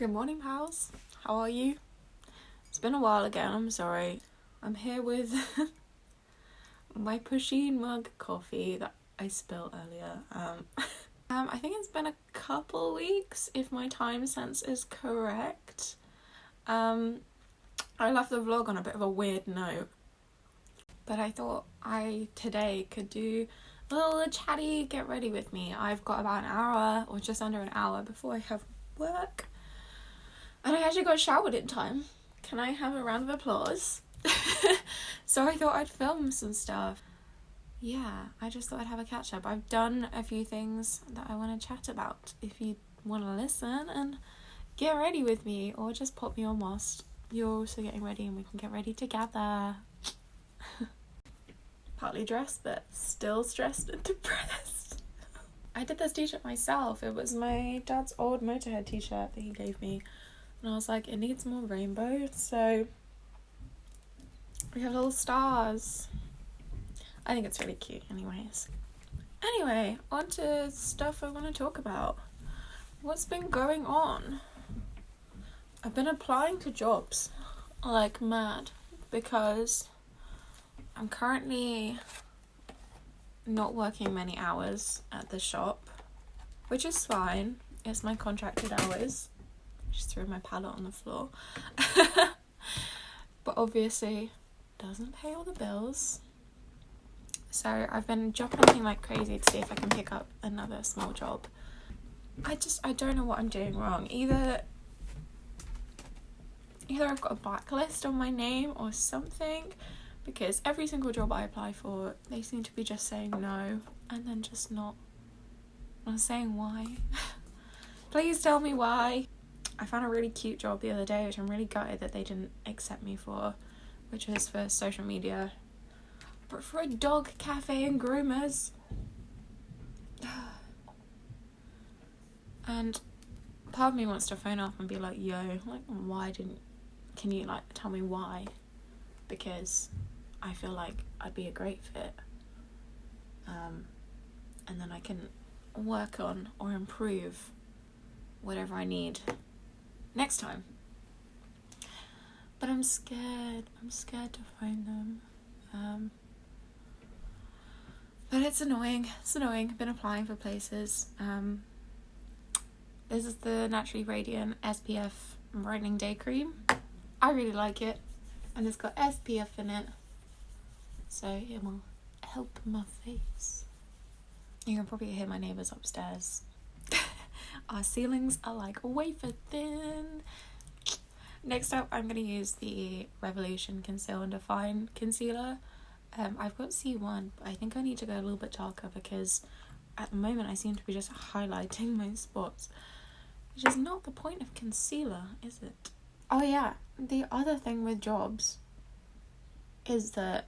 Good morning, pals. How are you? It's been a while again, I'm sorry. I'm here with my Pusheen mug coffee that I spilled earlier. I think it's been a couple weeks, if my time sense is correct. I left the vlog on a bit of a weird note, but I thought I today could do a little chatty get ready with me. I've got about an hour or just under an hour before I have work. And I actually got showered in time. Can I have a round of applause? So I thought I'd film some stuff. Yeah, I just thought I'd have a catch up. I've done a few things that I want to chat about. If you want to listen and get ready with me, or just pop me on whilst you're also getting ready and we can get ready together. Partly dressed, but still stressed and depressed. I did this t-shirt myself. It was my dad's old Motorhead t-shirt that he gave me. And I was like, it needs more rainbow, so we have little stars. I think it's really cute anyways. Anyway, on to stuff I want to talk about. What's been going on? I've been applying to jobs like mad because I'm currently not working many hours at the shop, which is fine. It's my contracted hours. Just threw my palette on the floor. But obviously doesn't pay all the bills. So I've been job hunting like crazy to see if I can pick up another small job. I don't know what I'm doing wrong. Either I've got a blacklist on my name or something, because every single job I apply for, they seem to be just saying no and then just not saying why. Please tell me why. I found a really cute job the other day, which I'm really gutted that they didn't accept me for, which was for social media, but for a dog cafe and groomers. And part of me wants to phone up and be like, yo, like, can you like tell me why? Because I feel like I'd be a great fit. And then I can work on or improve whatever I need next time. But I'm scared to phone them. But it's annoying. I've been applying for places. This is the Naturally Radiant SPF Brightening Day Cream. I really like it, and it's got SPF in it, so it will help my face. You can probably hear my neighbours upstairs. Our ceilings are like wafer thin. Next up, I'm going to use the Revolution Conceal and Define Concealer. I've got C1, but I think I need to go a little bit darker because at the moment I seem to be just highlighting my spots, which is not the point of concealer, is it? Oh yeah, the other thing with jobs is that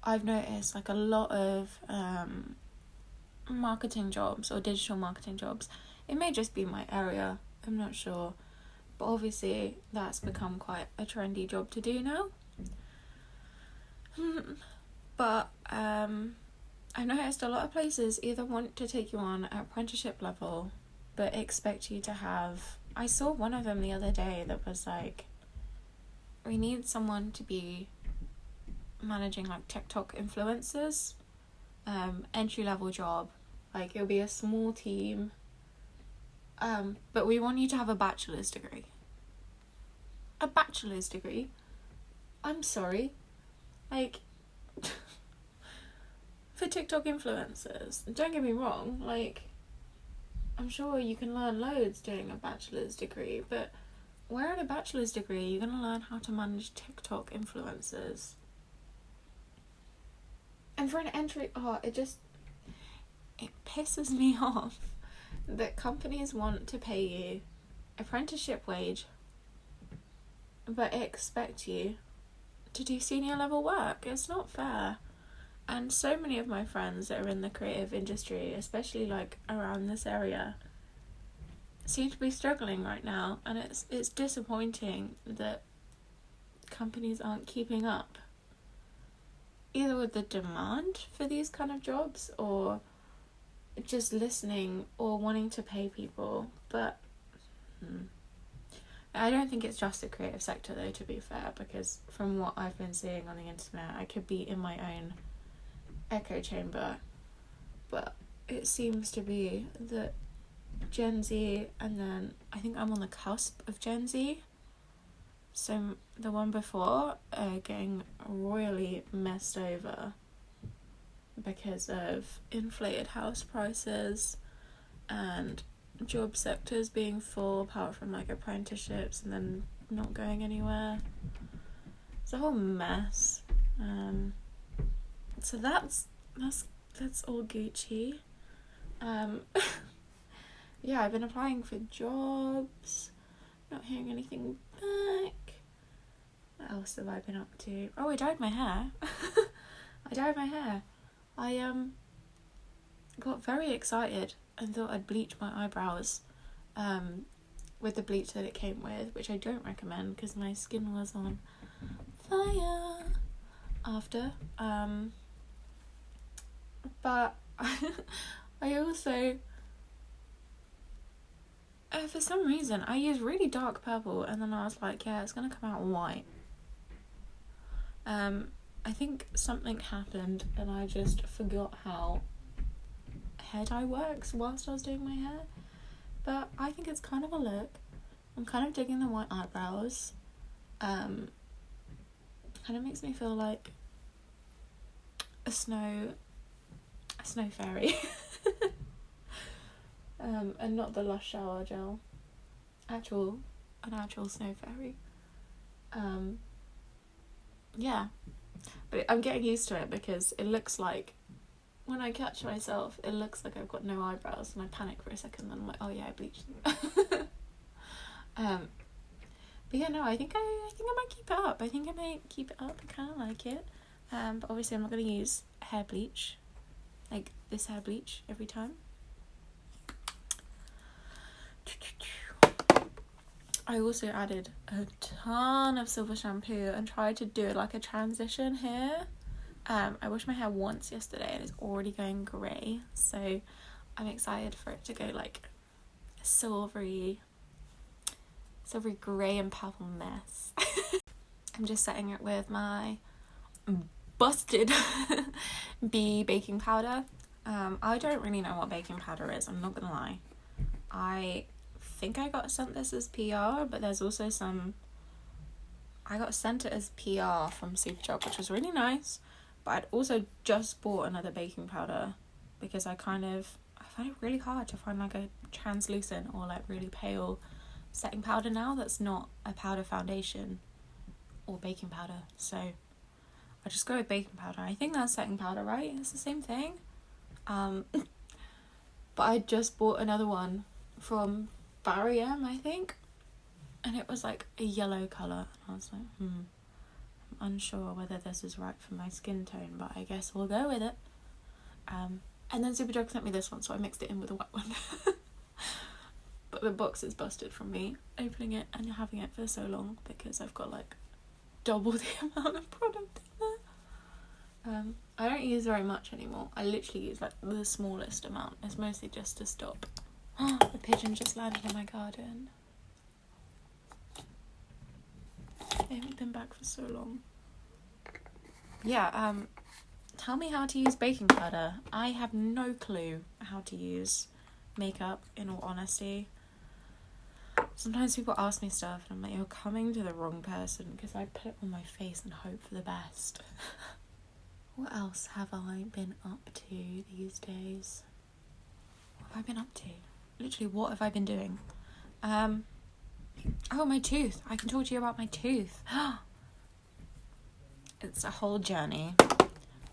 I've noticed like a lot of marketing jobs or digital marketing jobs. It may just be my area, I'm not sure, but obviously that's become quite a trendy job to do now. But I've noticed a lot of places either want to take you on at apprenticeship level but expect you to have... I saw one of them the other day that was like, we need someone to be managing like TikTok influencers, entry level job, like it'll be a small team, but we want you to have a bachelor's degree. I'm sorry, like for TikTok influencers, don't get me wrong, like I'm sure you can learn loads doing a bachelor's degree, but where in a bachelor's degree you're going to learn how to manage TikTok influencers? And for an entry, it pisses me off that companies want to pay you apprenticeship wage but expect you to do senior level work. It's not fair. And so many of my friends that are in the creative industry, especially like around this area, seem to be struggling right now, and it's disappointing that companies aren't keeping up either with the demand for these kind of jobs or just listening or wanting to pay people. But I don't think it's just the creative sector though, to be fair, because from what I've been seeing on the internet, I could be in my own echo chamber, but it seems to be that Gen Z, and then I think I'm on the cusp of Gen Z, so the one before are getting royally messed over because of inflated house prices and job sectors being full apart from like apprenticeships and then not going anywhere. It's a whole mess. So that's all Gucci. Yeah, I've been applying for jobs, not hearing anything back. What else have I been up to? Oh, I dyed my hair. I got very excited and thought I'd bleach my eyebrows with the bleach that it came with, which I don't recommend because my skin was on fire after. But I also, for some reason, I used really dark purple and then I was like, yeah, it's going to come out white. I think something happened and I just forgot how hair dye works whilst I was doing my hair. But I think it's kind of a look. I'm kind of digging the white eyebrows. Kind of makes me feel like a snow fairy. And not the Lush shower gel. An actual snow fairy. Yeah. But I'm getting used to it because it looks like, when I catch myself, it looks like I've got no eyebrows and I panic for a second and I'm like, oh yeah, I bleached them. But yeah, no, I think I might keep it up. I kind of like it. But obviously I'm not going to use hair bleach, like this hair bleach every time. I also added a ton of silver shampoo and tried to do like a transition here. I washed my hair once yesterday and it's already going grey, so I'm excited for it to go like a silvery grey and purple mess. I'm just setting it with my busted bee baking powder. I don't really know what baking powder is, I'm not gonna lie. I think I got sent this as PR, but there's also I got sent it as PR from Superjob, which was really nice. But I'd also just bought another baking powder because I find it really hard to find like a translucent or like really pale setting powder now that's not a powder foundation or baking powder. So I just go with baking powder. I think that's setting powder, right? It's the same thing. But I just bought another one from GRWM, I think, and it was like a yellow colour. And I was like, I'm unsure whether this is right for my skin tone, but I guess we'll go with it. And then Superdrug sent me this one, so I mixed it in with the white one. But the box is busted from me opening it and having it for so long because I've got like double the amount of product in there. I don't use very much anymore. I literally use like the smallest amount. It's mostly just to stop. The pigeon just landed in my garden. They haven't been back for so long. Yeah, tell me how to use baking powder. I have no clue how to use makeup, in all honesty. Sometimes people ask me stuff and I'm like, you're coming to the wrong person, because I put it on my face and hope for the best. What else have I been up to these days? What have I been up to? Literally, what have I been doing? Oh, my tooth. I can talk to you about my tooth. It's a whole journey.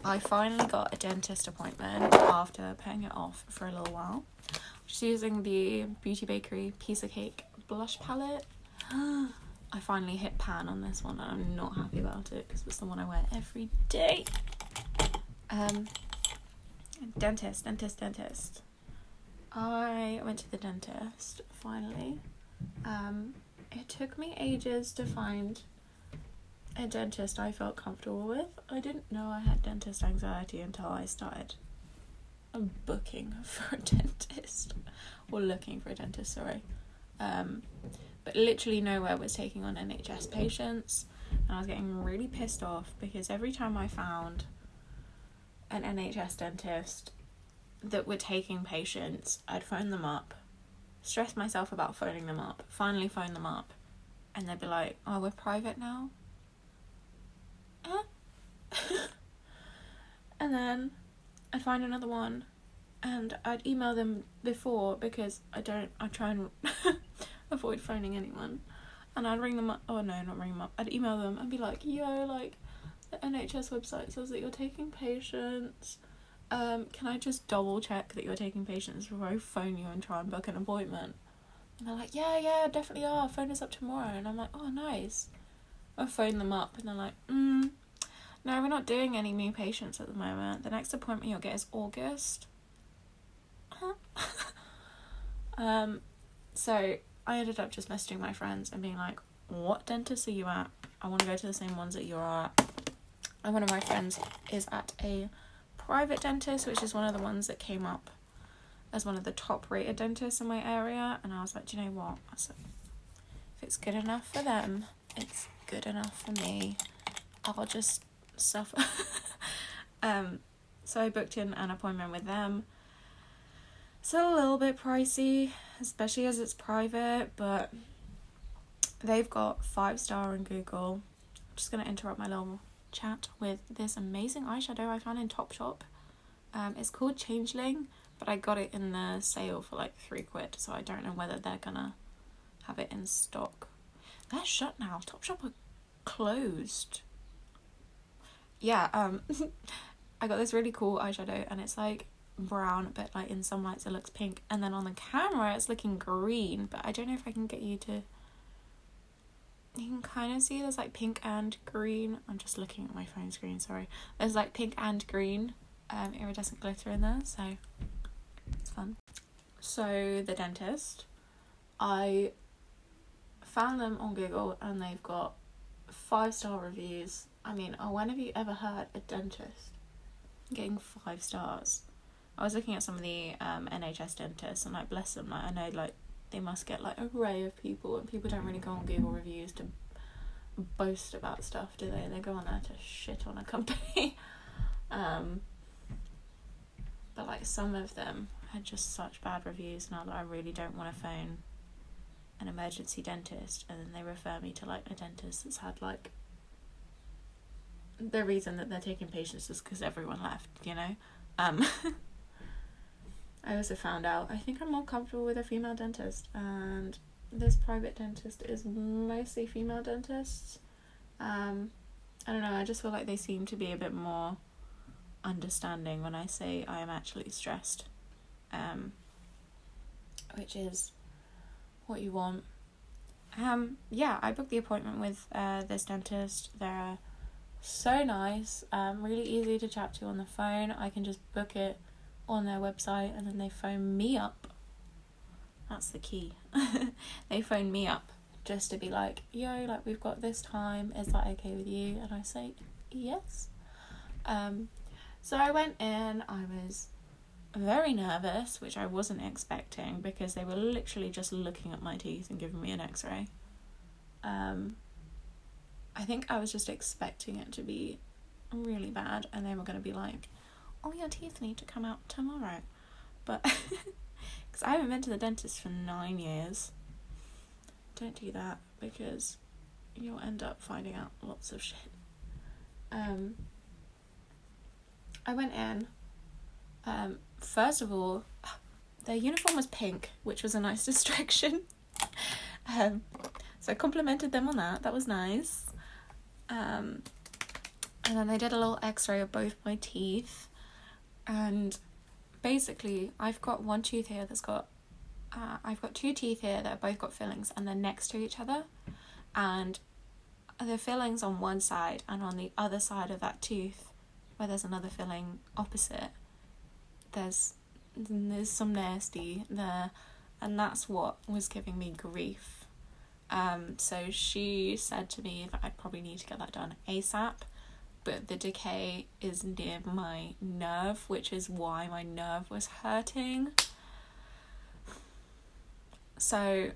I finally got a dentist appointment after putting it off for a little while. Just using the Beauty Bakery Piece of Cake blush palette. I finally hit pan on this one and I'm not happy about it because it's the one I wear every day. Dentist. I went to the dentist finally. It took me ages to find a dentist I felt comfortable with. I didn't know I had dentist anxiety until I started booking for a dentist, or looking for a dentist, sorry. But but literally nowhere was taking on NHS patients, and I was getting really pissed off because every time I found an NHS dentist that were taking patients, I'd phone them up, stress myself about phoning them up, finally phone them up, and they'd be like, oh, we're private now? And then I'd find another one, and I'd email them before, because I try and avoid phoning anyone, and I'd ring them up, I'd email them and be like, yo, like, the NHS website says that you're taking patients, can I just double check that you're taking patients before I phone you and try and book an appointment? And they're like, yeah, definitely are, phone us up tomorrow. And I'm like, oh, nice. I phone them up, and they're like, no, we're not doing any new patients at the moment. The next appointment you'll get is August. So I ended up just messaging my friends and being like, what dentist are you at? I want to go to the same ones that you're at. And one of my friends is at a private dentist, which is one of the ones that came up as one of the top rated dentists in my area. And I was like, do you know what? I said, if it's good enough for them, it's good enough for me. I'll just suffer. So I booked in an appointment with them. It's a little bit pricey, especially as it's private, but they've got 5-star on Google. I'm just going to interrupt my little chat with this amazing eyeshadow I found in Topshop. It's called Changeling, but I got it in the sale for like £3, so I don't know whether they're gonna have it in stock. They're shut now. Topshop are closed. Yeah, I got this really cool eyeshadow, and it's like brown, but like in some lights it looks pink, and then on the camera it's looking green, but I don't know if I can get you to, you can kind of see there's like pink and green. I'm just looking at my phone screen, sorry. There's like pink and green iridescent glitter in there, so it's fun. So the dentist, I found them on Google, and they've got 5-star reviews. I mean, when have you ever heard a dentist getting 5 stars? I was looking at some of the NHS dentists, and like, bless them, like, I know like they must get like an array of people, and people don't really go on Google reviews to boast about stuff, do they? They go on there to shit on a company. But like some of them had just such bad reviews, and I was like, I really don't want to phone an emergency dentist, and then they refer me to like a dentist that's had like, the reason that they're taking patients is because everyone left, you know. I also found out I think I'm more comfortable with a female dentist, and this private dentist is mostly female dentists. I don't know, I just feel like they seem to be a bit more understanding when I say I am actually stressed, which is what you want. Yeah, I booked the appointment with this dentist. They're so nice, really easy to chat to on the phone. I can just book it on their website, and then they phone me up. That's the key. They phone me up just to be like, yo, like, we've got this time, is that okay with you? And I say yes. So I went in, I was very nervous, which I wasn't expecting, because they were literally just looking at my teeth and giving me an x-ray. I think I was just expecting it to be really bad, and they were going to be like, oh, your teeth need to come out tomorrow. But because I haven't been to the dentist for 9 years. Don't do that, because you'll end up finding out lots of shit. I went in. First of all, their uniform was pink, which was a nice distraction. So I complimented them on that. That was nice. And then they did a little x-ray of both my teeth. And basically, I've got one tooth here that's got... I've got 2 teeth here that have both got fillings, and they're next to each other. And the fillings on one side, and on the other side of that tooth, where there's another filling opposite, there's some nasty there, and that's what was giving me grief. So she said to me that I'd probably need to get that done ASAP, but the decay is near my nerve, which is why my nerve was hurting. So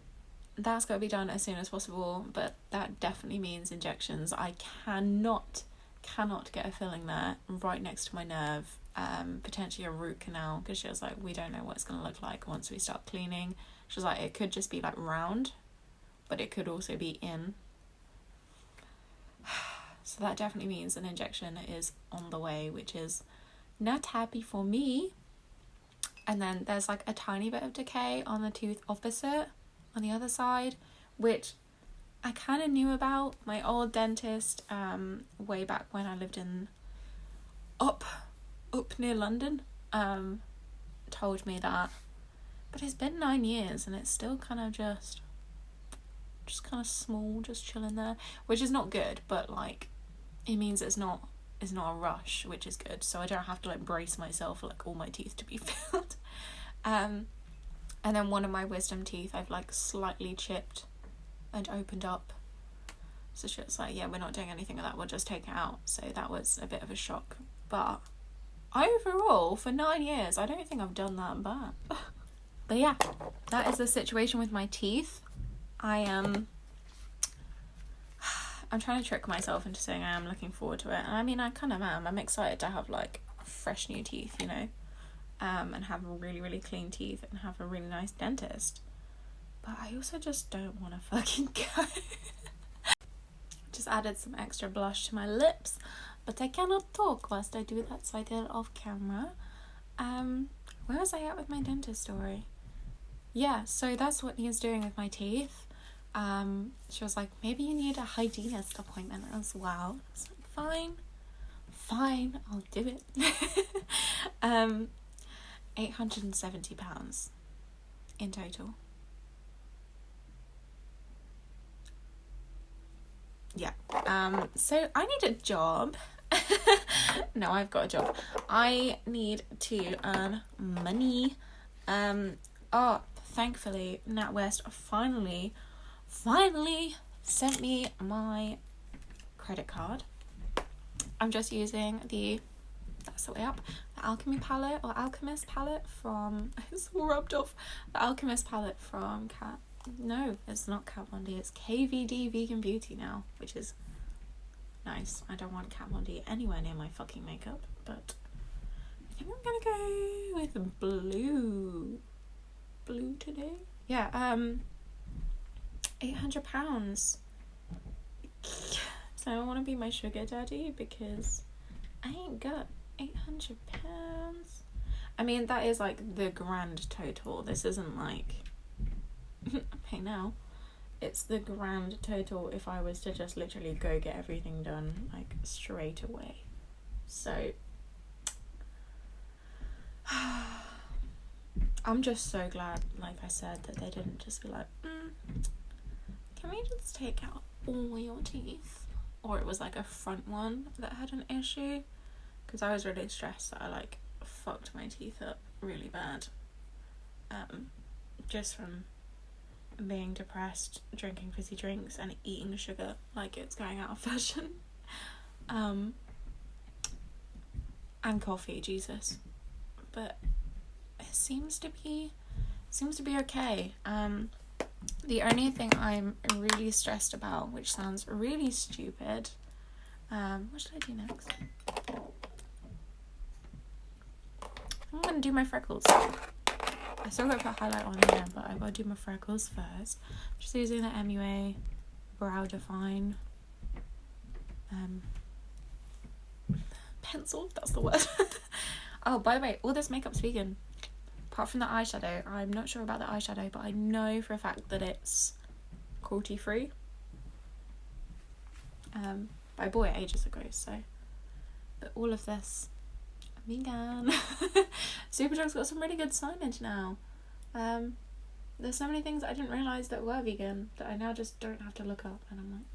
that's got to be done as soon as possible, but that definitely means injections. I cannot get a filling there right next to my nerve, potentially a root canal, because she was like, we don't know what it's going to look like once we start cleaning. She was like, it could just be like round, but it could also be in. So that definitely means an injection is on the way, which is not happy for me. And then there's like a tiny bit of decay on the tooth opposite, on the other side, which I kind of knew about. My old dentist, way back when I lived in up near London, told me that. But it's been 9 years and it's still kind of just kind of small, just chilling there, which is not good, but like it means it's not a rush, which is good, so I don't have to like brace myself for like all my teeth to be filled. And then one of my wisdom teeth I've like slightly chipped and opened up, so she was like, yeah, we're not doing anything with that, we'll just take it out. So that was a bit of a shock, but overall for 9 years I don't think I've done that bad. But yeah, that is the situation with my teeth. I'm trying to trick myself into saying I am looking forward to it. And I mean, I kind of am. I'm excited to have like fresh new teeth, you know, and have really, really clean teeth and have a really nice dentist. But I also just don't want to fucking go. Just added some extra blush to my lips, but I cannot talk whilst I do that, so I did it off camera. Where was I at with my dentist story? Yeah, so that's what he's doing with my teeth. She was like, maybe you need a hygienist appointment as well. I was like, fine, I'll do it. £870 in total. Yeah. So I need a job. No, I've got a job. I need to earn money. Thankfully, NatWest finally sent me my credit card. I'm just using that's the way up, the Alchemist palette from, it's all rubbed off, the Alchemist palette from no, it's not Kat Von D, it's KVD Vegan Beauty now, which is nice. I don't want Kat Von D anywhere near my fucking makeup, but I think I'm gonna go with blue today. Yeah, £800. So I want to be my sugar daddy because I ain't got £800. I mean, that is like the grand total. This isn't like pay now. It's the grand total if I was to just literally go get everything done like straight away. So I'm just so glad, like I said, that they didn't just be like, can we just take out all your teeth? Or it was like a front one that had an issue, because I was really stressed that I like fucked my teeth up really bad, just from being depressed, drinking fizzy drinks and eating sugar like it's going out of fashion, and coffee, Jesus. But it seems to be okay. The only thing I'm really stressed about, which sounds really stupid, what should I do next? I'm gonna do my freckles. I still gotta put highlight on here, but I've gotta do my freckles first. Just using the MUA Brow Define pencil, that's the word. Oh, by the way, all this makeup's vegan. Apart from the eyeshadow. I'm not sure about the eyeshadow, but I know for a fact that it's cruelty free. I bought it ages ago, so. But all of this, vegan. Superdrug's got some really good signage now. There's so many things I didn't realise that were vegan that I now just don't have to look up, and I'm like,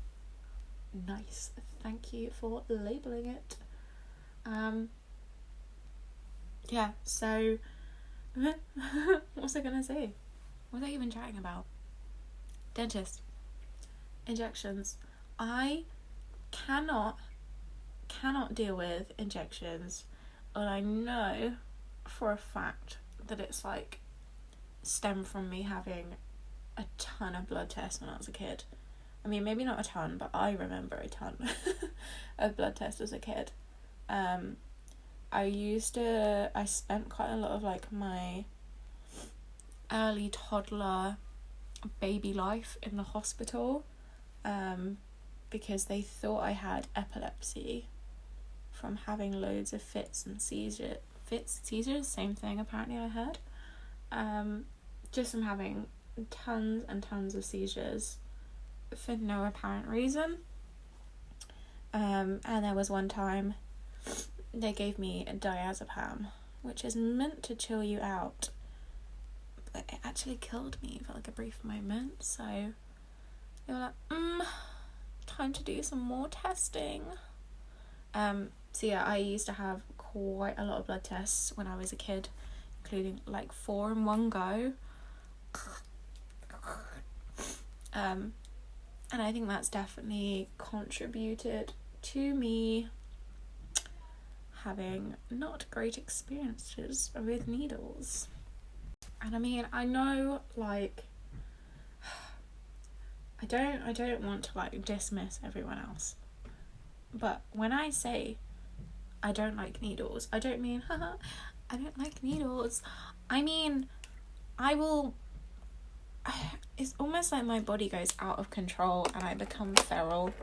nice. Thank you for labelling it. Yeah, so what was I gonna say? What was I even chatting about? Dentist. Injections. I cannot deal with injections, and I know for a fact that it's like stem from me having a ton of blood tests when I was a kid. I mean, maybe not a ton, but I remember a ton of blood tests as a kid. I spent quite a lot of like my early toddler baby life in the hospital, because they thought I had epilepsy from having loads of fits, seizures, same thing apparently I heard, just from having tons and tons of seizures for no apparent reason. And there was one time they gave me a diazepam, which is meant to chill you out, but it actually killed me for like a brief moment. So they were like, time to do some more testing. So yeah, I used to have quite a lot of blood tests when I was a kid, including like 4 in one go. And I think that's definitely contributed to me having not great experiences with needles. And I mean, I know, like, I don't want to like dismiss everyone else, but when I say I don't like needles, I don't mean haha, I don't like needles. I mean, it's almost like my body goes out of control and I become feral,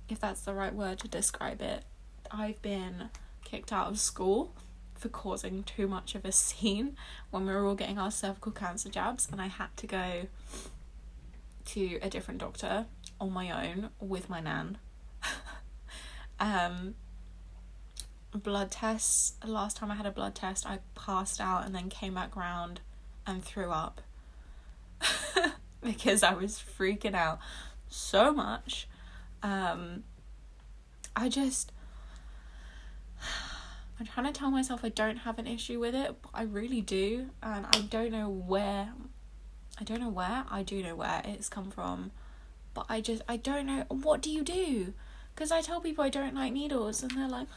if that's the right word to describe it. I've been kicked out of school for causing too much of a scene when we were all getting our cervical cancer jabs, and I had to go to a different doctor on my own with my nan. Blood tests, last time I had a blood test, I passed out and then came back round and threw up because I was freaking out so much. I'm trying to tell myself I don't have an issue with it, but I really do, and I do know where it's come from, but I don't know. What do you do? Because I tell people I don't like needles and they're like,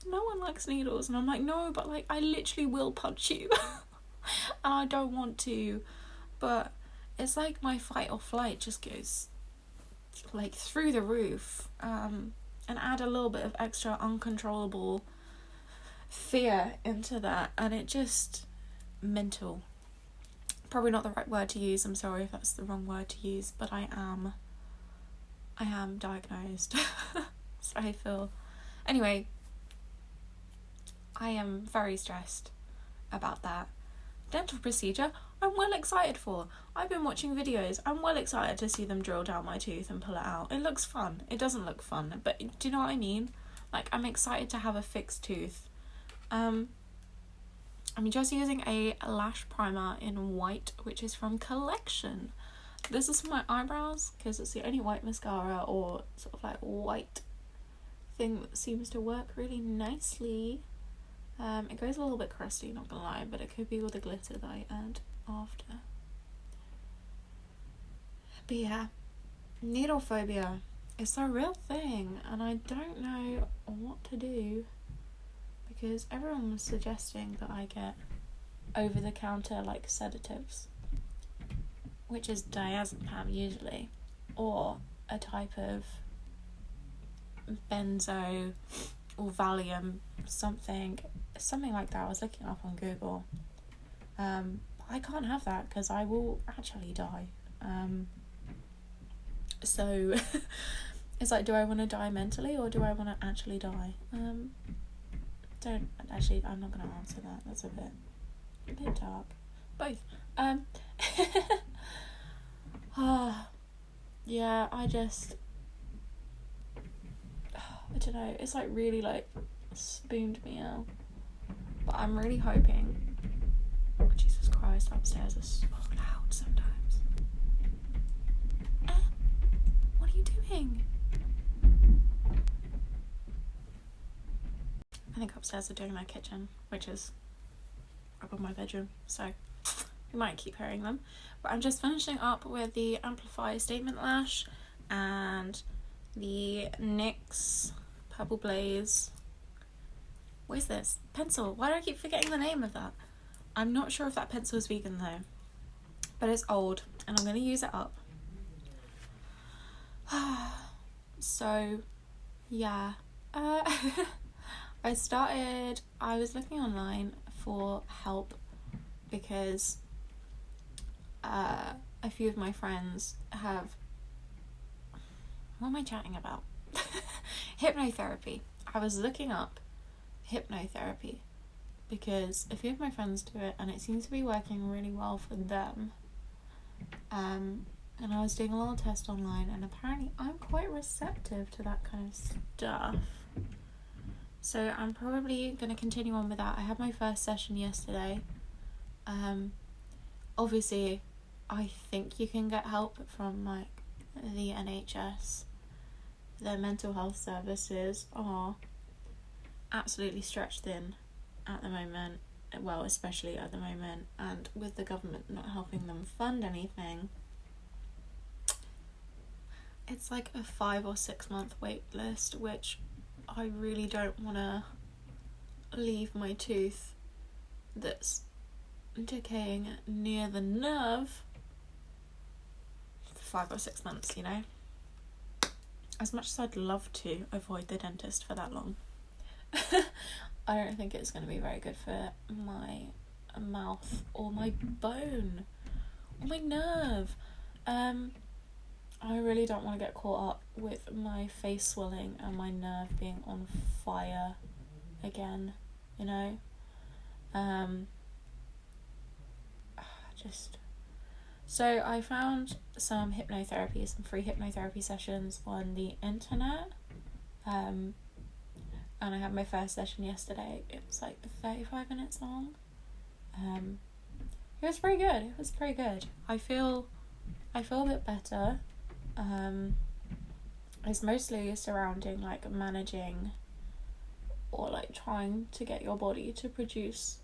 no one likes needles, and I'm like, no, but like I literally will punch you and I don't want to, but it's like my fight or flight just goes like through the roof, and add a little bit of extra uncontrollable fear into that, and it just mental. Probably not the right word to use, I'm sorry if that's the wrong word to use, but I am diagnosed. So I feel, anyway, I am very stressed about that. Dental procedure, I'm well excited for. I've been watching videos, I'm well excited to see them drill down my tooth and pull it out. It looks fun. It doesn't look fun, but do you know what I mean? Like, I'm excited to have a fixed tooth. I'm just using a lash primer in white, which is from Collection. This is for my eyebrows, because it's the only white mascara or sort of like white thing that seems to work really nicely. It goes a little bit crusty, not gonna lie, but it could be all the glitter that I add after. But yeah, needle phobia is a real thing, and I don't know what to do, because everyone was suggesting that I get over-the-counter like sedatives, which is diazepam usually, or a type of benzo or Valium, something like that. I was looking up on Google. But I can't have that because I will actually die. So it's like, do I want to die mentally or do I want to actually die? I'm not going to answer that. That's a bit dark. Both. Yeah, I don't know, it's like really like spooned me out, but I'm really hoping. Oh, Jesus Christ, upstairs is so loud sometimes. What are you doing? I think upstairs are doing their kitchen, which is above my bedroom, so you might keep hearing them. But I'm just finishing up with the Amplify Statement Lash and the NYX Purple Blaze. What is this? Pencil. Why do I keep forgetting the name of that? I'm not sure if that pencil is vegan though, but it's old and I'm going to use it up. So, yeah. I was looking online for help because a few of my friends have... What am I chatting about? Hypnotherapy. I was looking up hypnotherapy because a few of my friends do it and it seems to be working really well for them. And I was doing a little test online, and apparently I'm quite receptive to that kind of stuff. So I'm probably going to continue on with that. I had my first session yesterday. Obviously, I think you can get help from like the NHS. Their mental health services are absolutely stretched thin at the moment. Well, especially at the moment, and with the government not helping them fund anything, it's like a 5 or 6 month wait list, which I really don't want to leave my tooth that's decaying near the nerve for 5 or 6 months, you know? As much as I'd love to avoid the dentist for that long, I don't think it's going to be very good for my mouth or my bone or my nerve. I really don't want to get caught up with my face swelling and my nerve being on fire again, you know? So I found some free hypnotherapy sessions on the internet. And I had my first session yesterday. It was like 35 minutes long. It was pretty good. I feel a bit better. It's mostly surrounding like managing or like trying to get your body to produce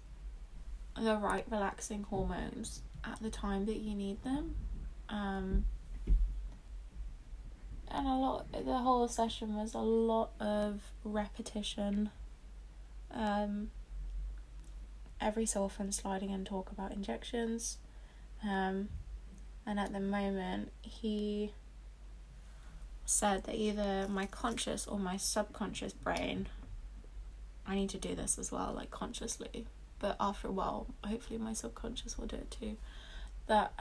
the right relaxing hormones at the time that you need them. And the whole session was a lot of repetition. Every so often sliding in talk about injections. And at the moment he said that either my conscious or my subconscious brain, I need to do this as well, like consciously, but after a while hopefully my subconscious will do it too, that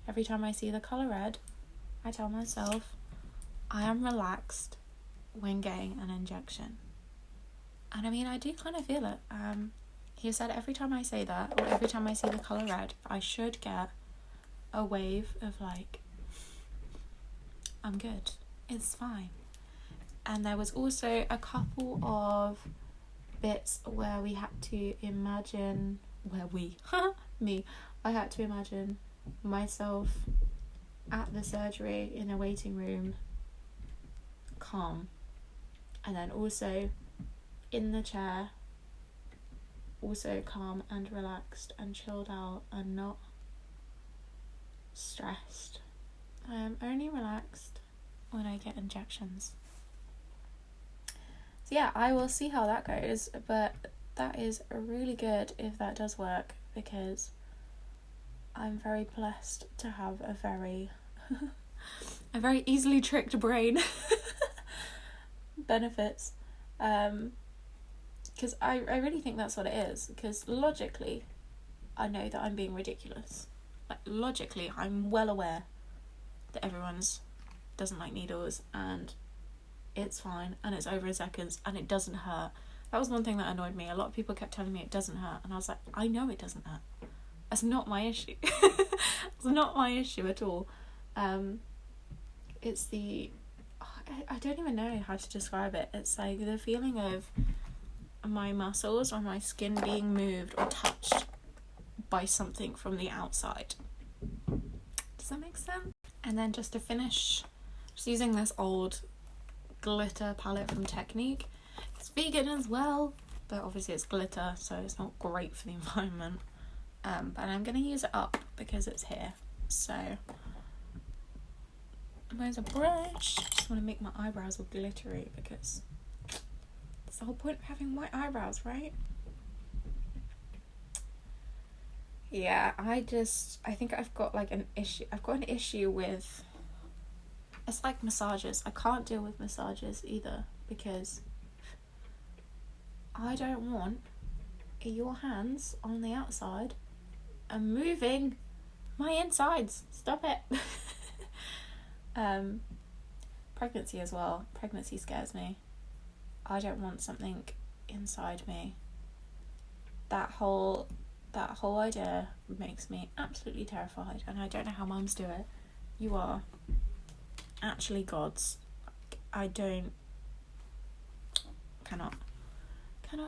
every time I see the colour red, I tell myself I am relaxed when getting an injection. And I mean, I do kind of feel it. He said every time I say that, or every time I see the colour red, I should get a wave of like, I'm good, it's fine. And there was also a couple of bits where we had to imagine, I had to imagine myself at the surgery in a waiting room, calm, and then also in the chair, also calm and relaxed and chilled out and not stressed. I am only relaxed when I get injections. So yeah, I will see how that goes, but that is really good if that does work, because I'm very blessed to have a very a very easily tricked brain. Benefits. Because I really think that's what it is, because logically I know that I'm being ridiculous. Like, logically I'm well aware that everyone's doesn't like needles and it's fine and it's over in seconds and it doesn't hurt. That was one thing that annoyed me. A lot of people kept telling me it doesn't hurt, and I was like, I know it doesn't hurt. That's not my issue. It's not my issue at all. It's the... I don't even know how to describe it. It's like the feeling of my muscles or my skin being moved or touched by something from the outside. Does that make sense? And then just to finish, just using this old glitter palette from Technique. It's vegan as well, but obviously it's glitter, so it's not great for the environment. But I'm going to use it up because it's here. So there's a brush. Just want to make my eyebrows all glittery because that's the whole point of having white eyebrows, right? Yeah, I think I've got like an issue with, it's like massages. I can't deal with massages either, because I don't want your hands on the outside and moving my insides. Stop it. Pregnancy as well. Pregnancy scares me. I don't want something inside me. That whole idea makes me absolutely terrified, and I don't know how mums do it. You are actually gods. I cannot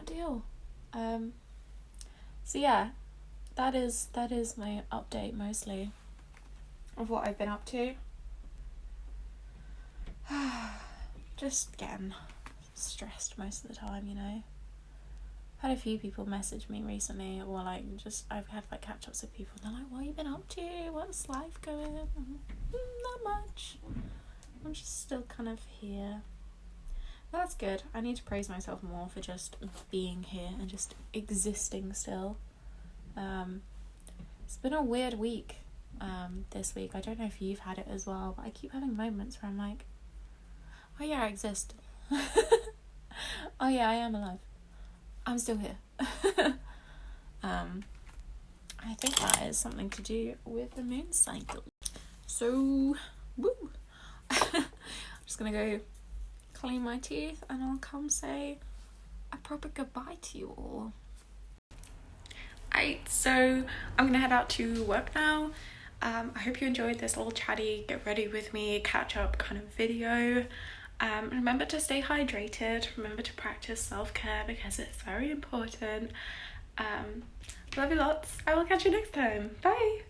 deal. So yeah, that is my update mostly of what I've been up to. Just getting stressed most of the time, you know. I've had a few people message me recently, or like I've had like catch-ups with people, and they're like, what have you been up to? What's life going? Not much. I'm just still kind of here. That's good. I need to praise myself more for just being here and just existing still. It's been a weird week this week. I don't know if you've had it as well, but I keep having moments where I'm like, oh yeah, I exist. Oh yeah, I am alive. I'm still here. I think that is something to do with the moon cycle. So, woo! I'm just gonna go clean my teeth, and I'll come say a proper goodbye to you all. Alright, so I'm gonna head out to work now. I hope you enjoyed this little chatty, get ready with me, catch up kind of video. Remember to stay hydrated, remember to practice self-care because it's very important. Love you lots. I will catch you next time. Bye!